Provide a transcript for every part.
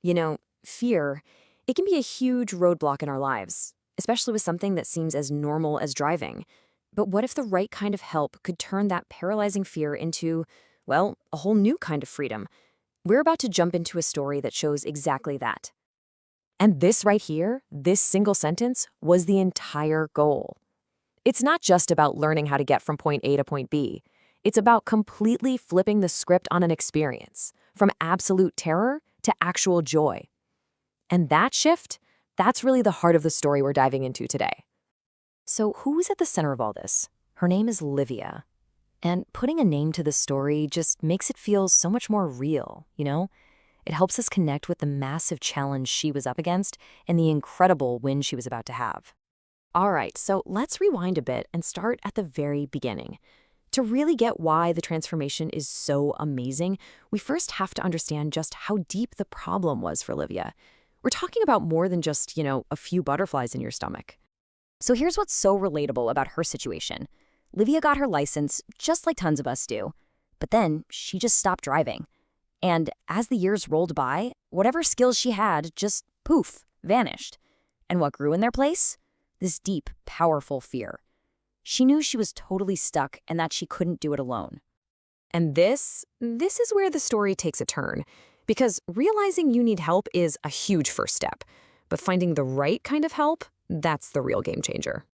You know, fear, it can be a huge roadblock in our lives, especially with something that seems as normal as driving. But what if the right kind of help could turn that paralyzing fear into, well, a whole new kind of freedom? We're about to jump into a story that shows exactly that. And this right here, this single sentence, was the entire goal. It's not just about learning how to get from point A to point B. It's about completely flipping the script on an experience, from absolute terror to actual joy. And that shift, that's really the heart of the story we're diving into today. So who's at the center of all this? Her name is Livia. And putting a name to the story just makes it feel so much more real, you know? It helps us connect with the massive challenge she was up against and the incredible win she was about to have. All right, so let's rewind a bit and start at the very beginning. To really get why the transformation is so amazing, we first have to understand just how deep the problem was for Livia. We're talking about more than just, a few butterflies in your stomach. So here's what's so relatable about her situation. Livia got her license just like tons of us do, but then she just stopped driving. And as the years rolled by, whatever skills she had just poof, vanished. And what grew in their place? This deep, powerful fear. She knew she was totally stuck and that she couldn't do it alone. And this is where the story takes a turn, because realizing you need help is a huge first step, but finding the right kind of help, that's the real game changer.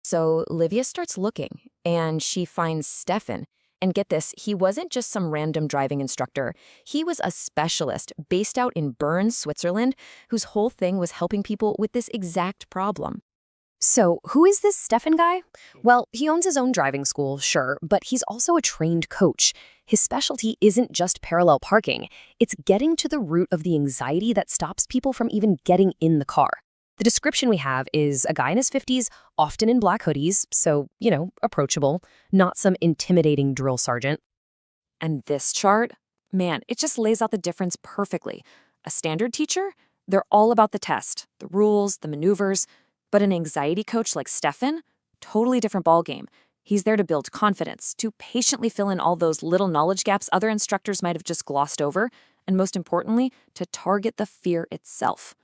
So Livia starts looking, and she finds Stefan. And get this, he wasn't just some random driving instructor. He was a specialist based out in Bern, Switzerland, whose whole thing was helping people with this exact problem. So, who is this Stefan guy? Well, he owns his own driving school, sure, but he's also a trained coach. His specialty isn't just parallel parking. It's getting to the root of the anxiety that stops people from even getting in the car. The description we have is a guy in his 50s, often in black hoodies, so, approachable, not some intimidating drill sergeant. And this chart, man, it just lays out the difference perfectly. A standard teacher, they're all about the test, the rules, the maneuvers. But an anxiety coach like Stefan, totally different ballgame. He's there to build confidence, to patiently fill in all those little knowledge gaps other instructors might have just glossed over, and most importantly, to target the fear itself.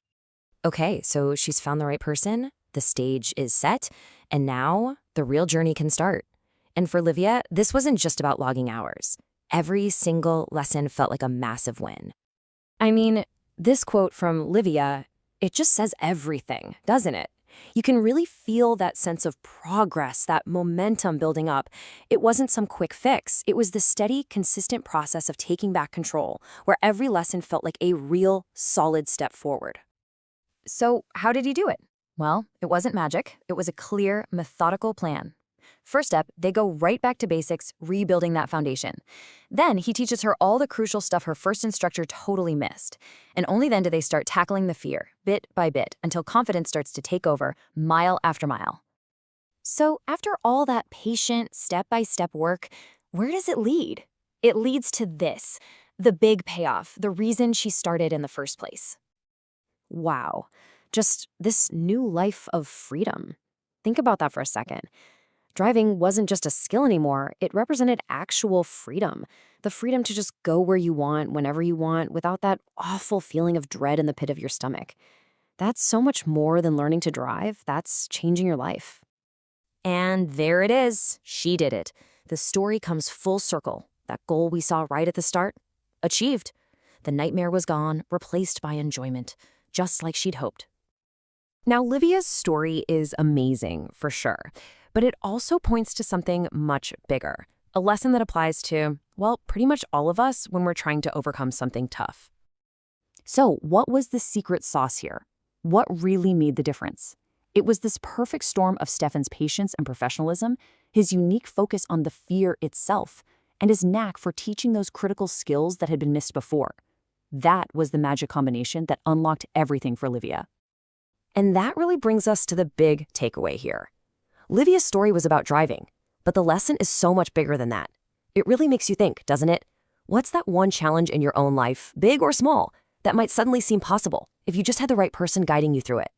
Okay, so she's found the right person, the stage is set, and now the real journey can start. And for Livia, this wasn't just about logging hours. Every single lesson felt like a massive win. I mean, this quote from Livia, it just says everything, doesn't it? You can really feel that sense of progress, that momentum building up. It wasn't some quick fix. It was the steady, consistent process of taking back control, where every lesson felt like a real, solid step forward. So how did he do it? Well, it wasn't magic. It was a clear, methodical plan. First step, they go right back to basics, rebuilding that foundation. Then he teaches her all the crucial stuff her first instructor totally missed. And only then do they start tackling the fear, bit by bit, until confidence starts to take over, mile after mile. So after all that patient, step-by-step work, where does it lead? It leads to this, the big payoff, the reason she started in the first place. Wow, just this new life of freedom. Think about that for a second. Driving wasn't just a skill anymore, it represented actual freedom. The freedom to just go where you want, whenever you want, without that awful feeling of dread in the pit of your stomach. That's so much more than learning to drive. That's changing your life. And there it is. She did it. The story comes full circle. That goal we saw right at the start, achieved. The nightmare was gone, replaced by enjoyment, just like she'd hoped. Now, Livia's story is amazing, for sure. But it also points to something much bigger, a lesson that applies to, well, pretty much all of us when we're trying to overcome something tough. So what was the secret sauce here? What really made the difference? It was this perfect storm of Stefan's patience and professionalism, his unique focus on the fear itself, and his knack for teaching those critical skills that had been missed before. That was the magic combination that unlocked everything for Livia. And that really brings us to the big takeaway here. Livia's story was about driving, but the lesson is so much bigger than that. It really makes you think, doesn't it? What's that one challenge in your own life, big or small, that might suddenly seem possible if you just had the right person guiding you through it?